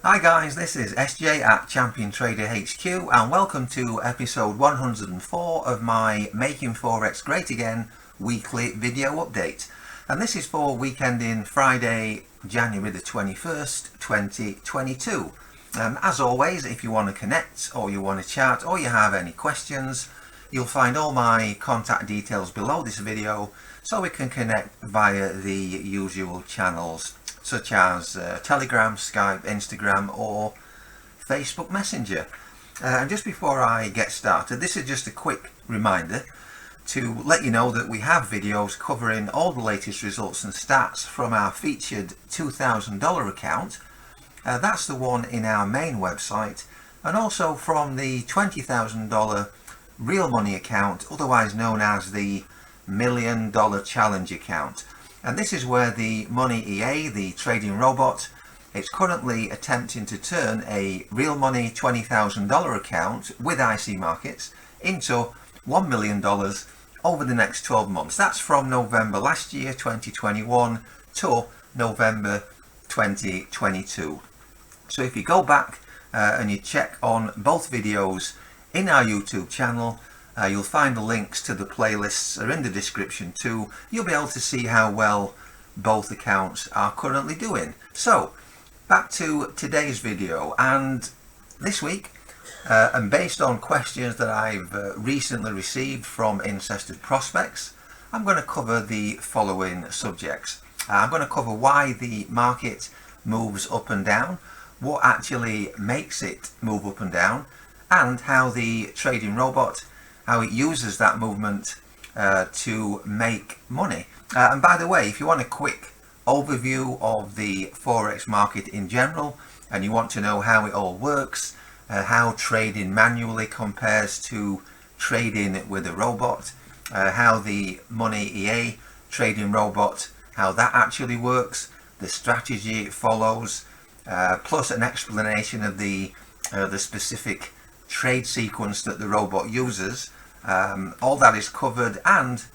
Hi guys, this is SJ at Champion Trader HQ and welcome to episode 104 of my Making Forex Great Again weekly video update. And this is for weekend in Friday, January the 21st, 2022. As always, if you want to connect or you want to chat or you have any questions, you'll find all my contact details below this video so we can connect via the usual channels such as Telegram, Skype, Instagram or Facebook Messenger. And just before I get started, this is just a quick reminder to let you know that we have videos covering all the latest results and stats from our featured $2,000 account. That's the one in our main website, and also from the $20,000 real money account, otherwise known as the $1 Million Challenge account. And this is where the Money EA, the trading robot, it's currently attempting to turn a real money $20,000 account with IC markets into $1 million over the next 12 months. That's from November last year, 2021, to November 2022. So if you go back and you check on both videos in our YouTube channel, you'll find the links to the playlists are in the description too. You'll be able to see how well both accounts are currently doing. So back to today's video, and this week, and based on questions that I've recently received from interested prospects, I'm going to cover the following subjects. I'm going to cover why the market moves up and down, what actually makes it move up and down, and how the trading robot, how it uses that movement to make money. And by the way, if you want a quick overview of the Forex market in general, and you want to know how it all works, how trading manually compares to trading with a robot, how the Money EA trading robot, how that actually works, the strategy it follows, plus an explanation of the specific trade sequence that the robot uses. All that is covered, and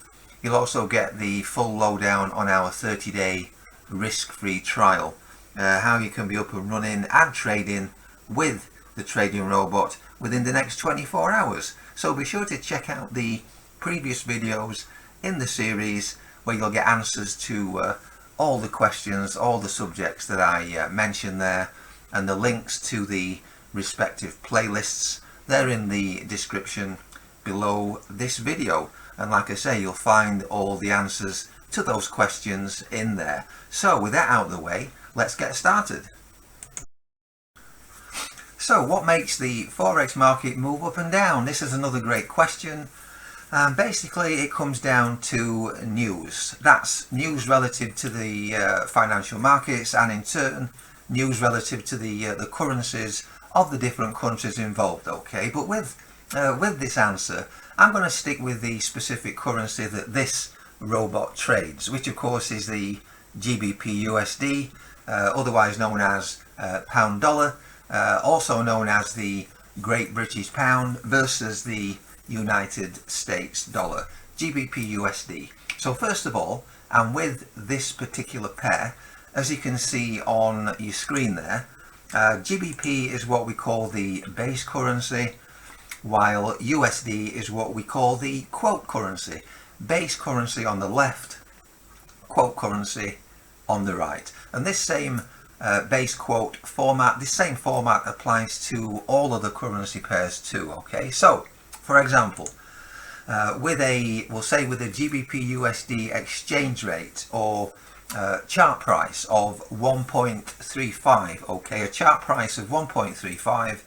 you'll also get the full lowdown on our 30-day risk-free trial, how you can be up and running and trading with the trading robot within the next 24 hours. So be sure to check out the previous videos in the series where you'll get answers to all the questions, all the subjects that I mentioned there, and the links to the respective playlists, they're in the description below this video. And like I say, you'll find all the answers to those questions in there. So with that out of the way, let's get started. So what makes the Forex market move up and down? This is another great question. Basically it comes down to news. That's news relative to the financial markets, and in turn news relative to the currencies of the different countries involved. Okay, but with this answer, I'm going to stick with the specific currency that this robot trades, which of course is the GBP USD, otherwise known as pound dollar, also known as the Great British Pound versus the United States dollar, GBP USD. So first of all, and with this particular pair, as you can see on your screen there, GBP is what we call the base currency, while USD is what we call the quote currency. Base currency on the left, quote currency on the right. And this same base quote format, this same format applies to all other currency pairs too. Okay, so for example, we'll say with a GBP USD exchange rate or chart price of 1.35, okay, a chart price of 1.35,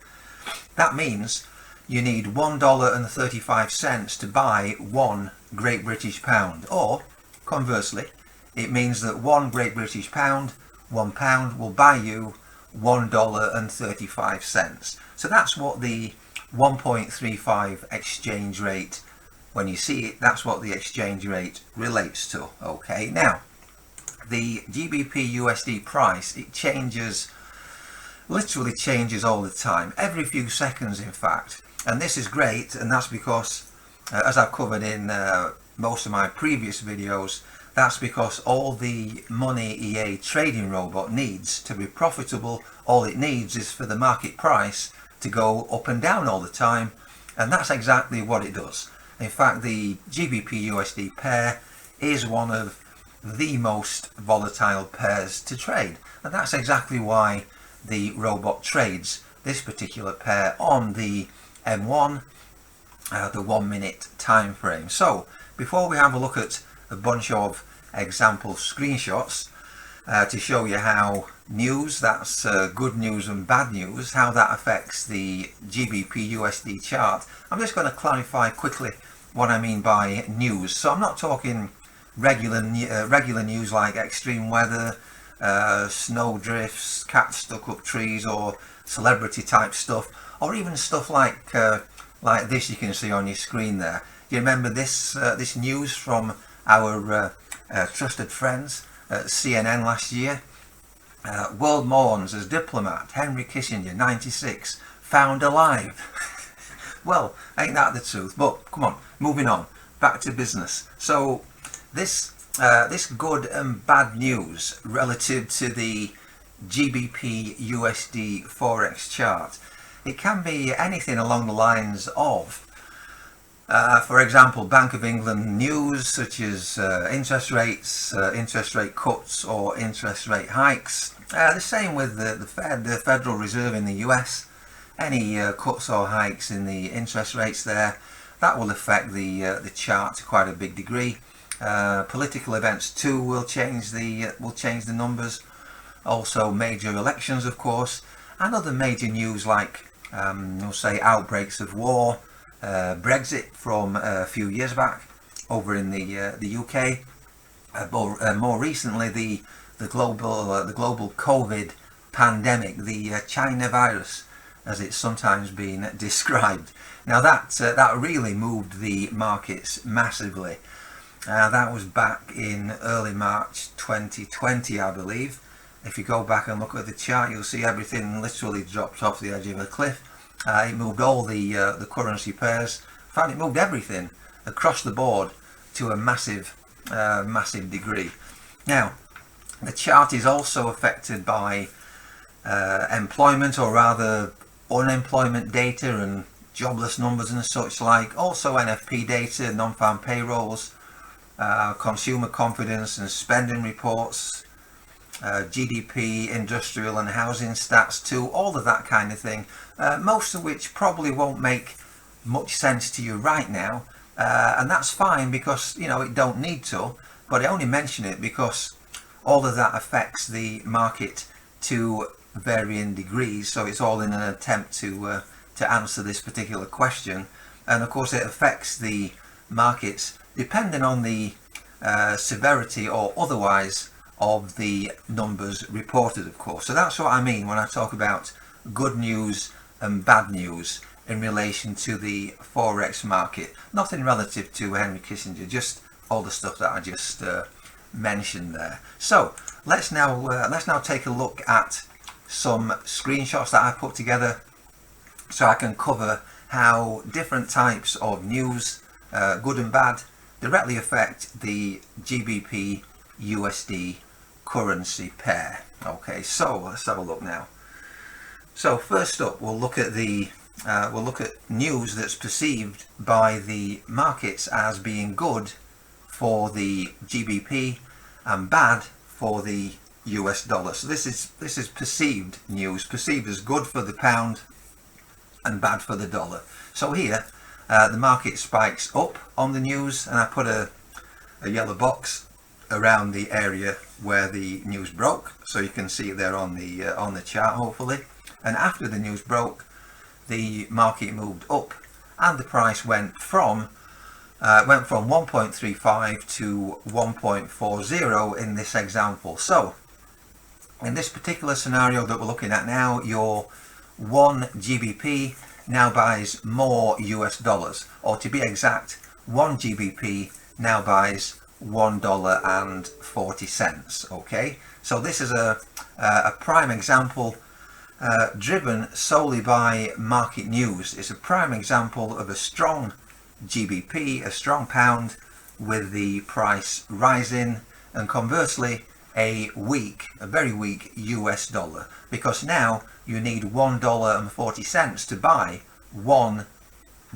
that means you need $1.35 to buy 1 Great British Pound, or conversely, it means that 1 Great British Pound, £1 will buy you $1.35. So that's what the 1.35 exchange rate, when you see it, that's what the exchange rate relates to. Okay, now the GBP USD price, it changes, literally changes all the time, every few seconds in fact. And this is great, and that's because as I've covered in most of my previous videos, That's because all the money EA trading robot needs to be profitable, all it needs is for the market price to go up and down all the time, and that's exactly what it does. In fact, the GBP USD pair is one of the most volatile pairs to trade, and that's exactly why the robot trades this particular pair on the M1, the 1 minute time frame. So before we have a look at a bunch of example screenshots to show you how news, that's good news and bad news, how that affects the GBP USD chart, I'm just going to clarify quickly what I mean by news. So I'm not talking regular news like extreme weather, snow drifts, cats stuck up trees, or celebrity type stuff, or even stuff like this you can see on your screen there. You remember this this news from our trusted friends at CNN last year? World mourns as diplomat Henry Kissinger, 96, found alive. Well, ain't that the truth? But come on, moving on, back to business. So this good and bad news relative to the GBP USD Forex chart, it can be anything along the lines of, for example, Bank of England news such as interest rates, interest rate cuts or interest rate hikes. The same with the Federal Reserve in the US. Any cuts or hikes in the interest rates there, that will affect the chart to quite a big degree. Political events too will change the numbers. Also major elections, of course, and other major news like we'll say outbreaks of war, Brexit from a few years back over in the UK, more recently the global COVID pandemic, the China virus, as it's sometimes been described. Now that really moved the markets massively. That was back in early March 2020, I believe. If you go back and look at the chart, you'll see everything literally dropped off the edge of a cliff. It moved all the currency pairs. In fact, it moved everything across the board to a massive degree. Now, the chart is also affected by employment, or rather unemployment data and jobless numbers and such like. Also NFP data, non-farm payrolls, consumer confidence and spending reports, GDP, industrial and housing stats too, all of that kind of thing, most of which probably won't make much sense to you right now, and that's fine, because it don't need to, but I only mention it because all of that affects the market to varying degrees, so it's all in an attempt to answer this particular question. And of course it affects the markets depending on the severity or otherwise of the numbers reported, of course. So that's what I mean when I talk about good news and bad news in relation to the Forex market. Nothing relative to Henry Kissinger, just all the stuff that I just mentioned there. So let's now take a look at some screenshots that I put together so I can cover how different types of news, good and bad, directly affect the GBP USD currency pair. Okay, so let's have a look now. So first up, we'll look at news that's perceived by the markets as being good for the GBP and bad for the US dollar. So this is perceived news, perceived as good for the pound and bad for the dollar. So here the market spikes up on the news, and I put a yellow box around the area where the news broke, so you can see it there on the chart hopefully. And after the news broke, the market moved up, and the price went from 1.35 to 1.40 in this example. So in this particular scenario that we're looking at now, your 1 GBP now buys more US dollars, or to be exact, 1 GBP now buys $1.40. Okay, so this is a prime example driven solely by market news. It's a prime example of a strong GBP, a strong pound, with the price rising and conversely a very weak US dollar, because now you need $1.40 to buy 1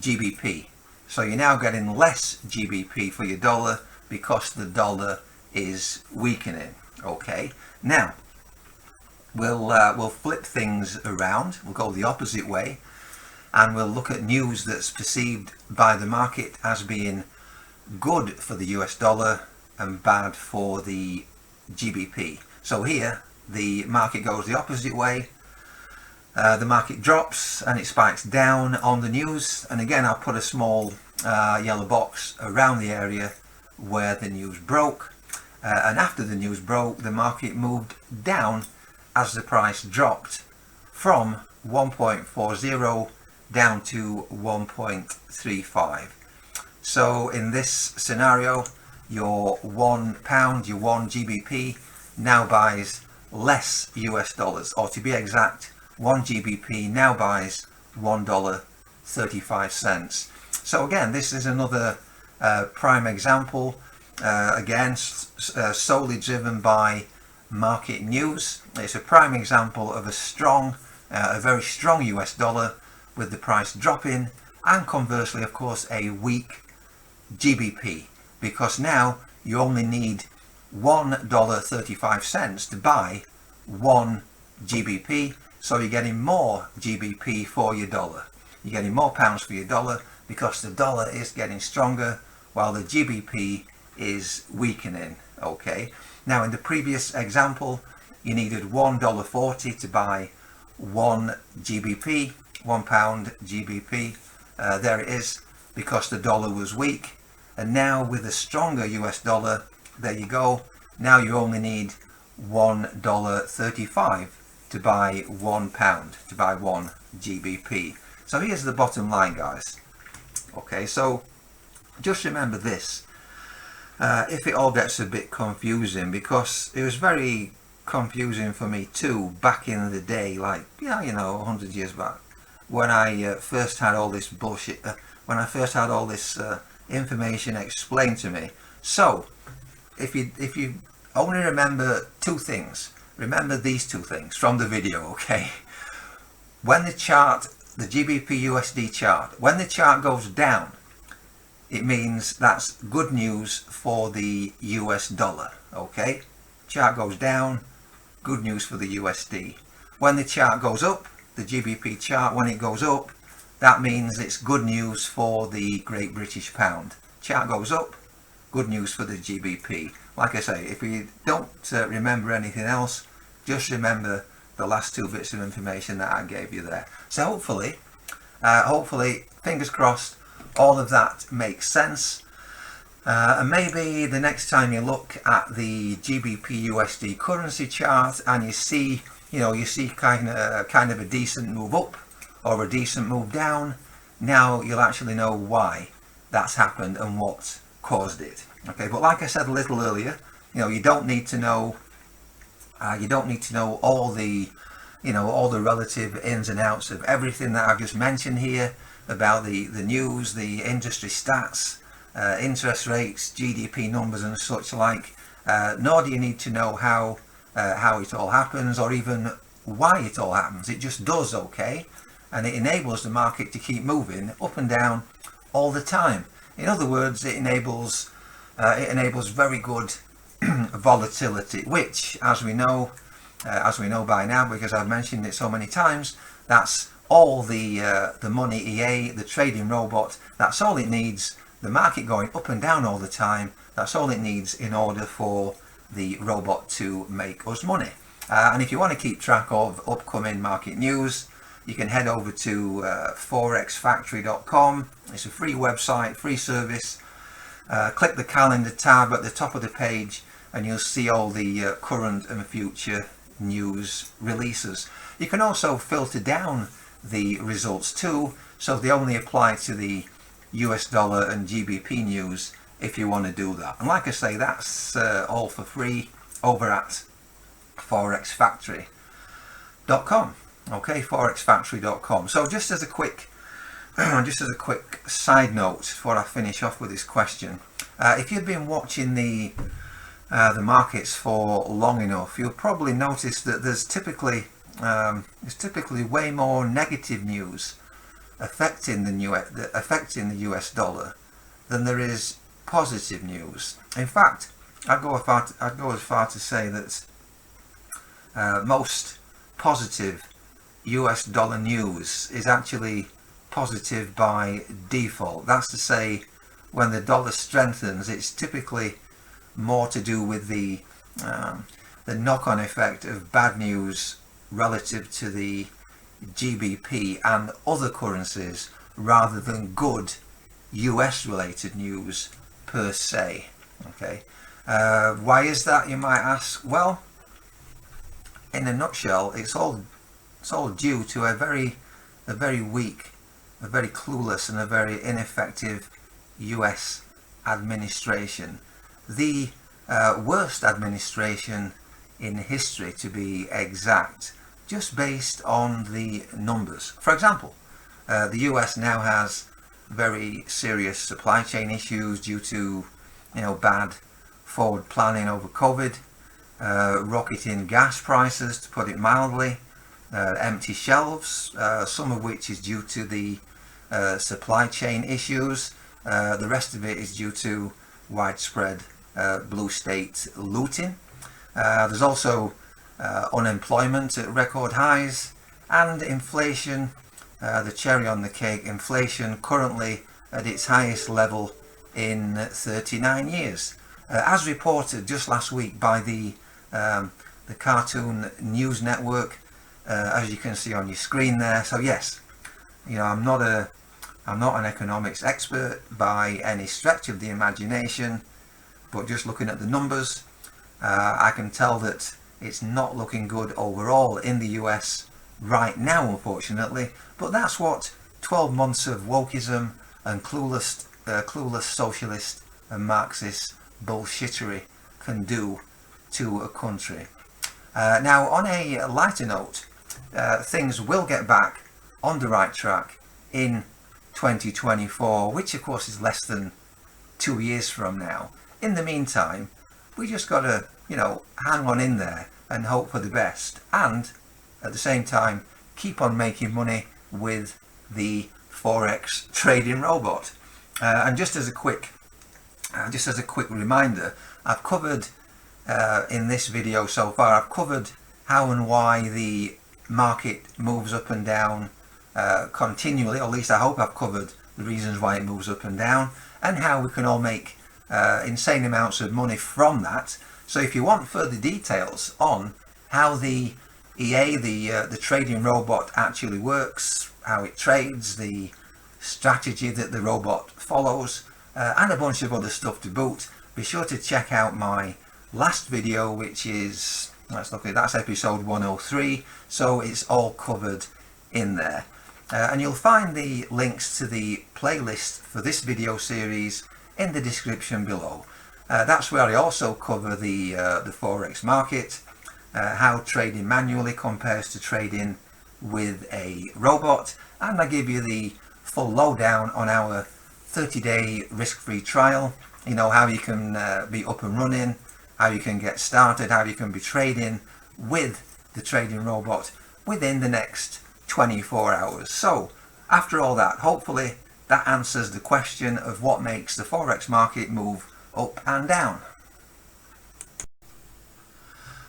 GBP. So you're now getting less GBP for your dollar because the dollar is weakening. Okay, now we'll flip things around. We'll go the opposite way, and we'll look at news that's perceived by the market as being good for the US dollar and bad for the GBP. So here the market goes the opposite way. The market drops and it spikes down on the news, and again I'll put a small yellow box around the area where the news broke, and after the news broke the market moved down as the price dropped from 1.40 down to 1.35. So in this scenario, your £1, your 1 GBP now buys less US dollars, or to be exact, 1 GBP now buys $1.35. So again, this is another prime example, again solely driven by market news. It's a prime example of a very strong US dollar with the price dropping, and conversely of course a weak GBP, because now you only need $1.35 to buy 1 GBP, so you're getting more GBP for your dollar. You're getting more pounds for your dollar because the dollar is getting stronger while the GBP is weakening. Okay, now in the previous example you needed $1.40 to buy 1 GBP, £1 GBP. There it is, because the dollar was weak. And now with a stronger US dollar, there you go, now you only need $1.35 to buy £1, to buy 1 GBP. So here's the bottom line, guys. Okay, so just remember this, if it all gets a bit confusing, because it was very confusing for me too back in the day, like, yeah, you know, 100 years back, when I first had all this bullshit, when I first had all this information explained to me. So if you only remember two things, remember these two things from the video. Okay, when the chart, the GBP USD chart, when the chart goes down, it means that's good news for the US dollar. Okay, chart goes down, good news for the USD. When the chart goes up, the GBP chart, when it goes up, that means it's good news for the Great British Pound. Chart goes up, good news for the GBP. Like I say, if you don't remember anything else, just remember the last two bits of information that I gave you there. So hopefully, fingers crossed, all of that makes sense. And maybe the next time you look at the GBP USD currency chart and you see, kind of a decent move up or a decent move down, now you'll actually know why that's happened and what caused it. Okay, but like I said a little earlier, you don't need to know all the relative ins and outs of everything that I've just mentioned here about the news, the industry stats, interest rates, GDP numbers and such like, nor do you need to know how it all happens or even why it all happens. It just does, okay? And it enables the market to keep moving up and down all the time. In other words, it enables very good volatility, which, as we know by now, because I've mentioned it so many times, that's all the money EA, the trading robot. That's all it needs. The market going up and down all the time. That's all it needs in order for the robot to make us money. And if you want to keep track of upcoming market news, you can head over to forexfactory.com. It's a free website, free service. Click the calendar tab at the top of the page and you'll see all the current and future news releases. You can also filter down the results too, so they only apply to the US dollar and GBP news if you want to do that. And like I say, that's all for free over at forexfactory.com. Okay, forexfactory.com. So just as a quick side note before I finish off with this question, if you've been watching the the markets for long enough, you'll probably notice that there's typically way more negative news affecting the US dollar than there is positive news. In fact, I'd go as far to say that most positive US dollar news is actually positive by default. That's to say, when the dollar strengthens, it's typically more to do with the knock-on effect of bad news relative to the GBP and other currencies, rather than good US related news per se. Okay, why is that, you might ask? Well, in a nutshell, it's all due to a very weak, a very clueless and a very ineffective US administration. The worst administration in history, to be exact, just based on the numbers. For example, the US now has very serious supply chain issues due to bad forward planning over COVID, rocketing gas prices, to put it mildly, empty shelves, some of which is due to the supply chain issues. The rest of it is due to widespread blue state looting. There's also unemployment at record highs, and inflation, the cherry on the cake, inflation currently at its highest level in 39 years. As reported just last week by the Cartoon News Network, as you can see on your screen there. So yes, I'm not an economics expert by any stretch of the imagination, but just looking at the numbers, I can tell that it's not looking good overall in the US right now, unfortunately. But that's what 12 months of wokeism and clueless socialist and Marxist bullshittery can do to a country. Now, on a lighter note, things will get back on the right track in 2024, which of course is less than 2 years from now. In the meantime, we just got to, hang on in there and hope for the best, and at the same time keep on making money with the Forex trading robot. And just as a quick reminder, I've covered in this video so far, I've covered how and why the market moves up and down continually, or at least I hope I've covered the reasons why it moves up and down, and how we can all make insane amounts of money from that. So if you want further details on how the EA, the trading robot, actually works, how it trades, the strategy that the robot follows, and a bunch of other stuff to boot, be sure to check out my last video, which is, that's episode 103. So it's all covered in there, and you'll find the links to the playlist for this video series in the description below. That's where I also cover the Forex market, how trading manually compares to trading with a robot, and I give you the full lowdown on our 30-day risk-free trial. How you can be up and running, how you can get started, how you can be trading with the trading robot within the next 24 hours. So after all that, hopefully that answers the question of what makes the Forex market move up and down.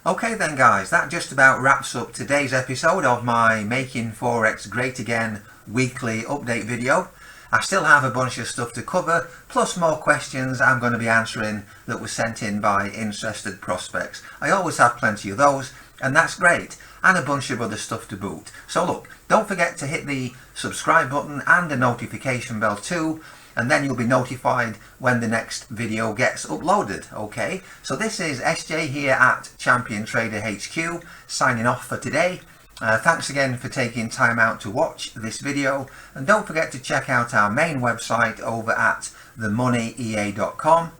Okay then guys, that just about wraps up today's episode of my Making Forex Great Again weekly update video. I still have a bunch of stuff to cover, plus more questions I'm going to be answering that were sent in by interested prospects. I always have plenty of those, and that's great, and a bunch of other stuff to boot. So look, don't forget to hit the subscribe button and the notification bell too, and then you'll be notified when the next video gets uploaded. Okay, so this is SJ here at Champion Trader HQ, signing off for today. Thanks again for taking time out to watch this video, and don't forget to check out our main website over at themoneyea.com.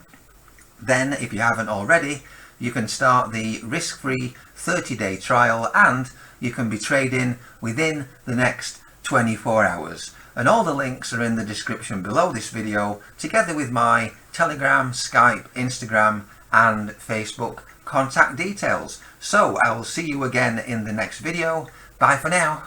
Then, if you haven't already, you can start the risk-free 30-day trial, and you can be trading within the next 24 hours. And all the links are in the description below this video, together with my Telegram, Skype, Instagram and Facebook contact details. So I will see you again in the next video. Bye for now.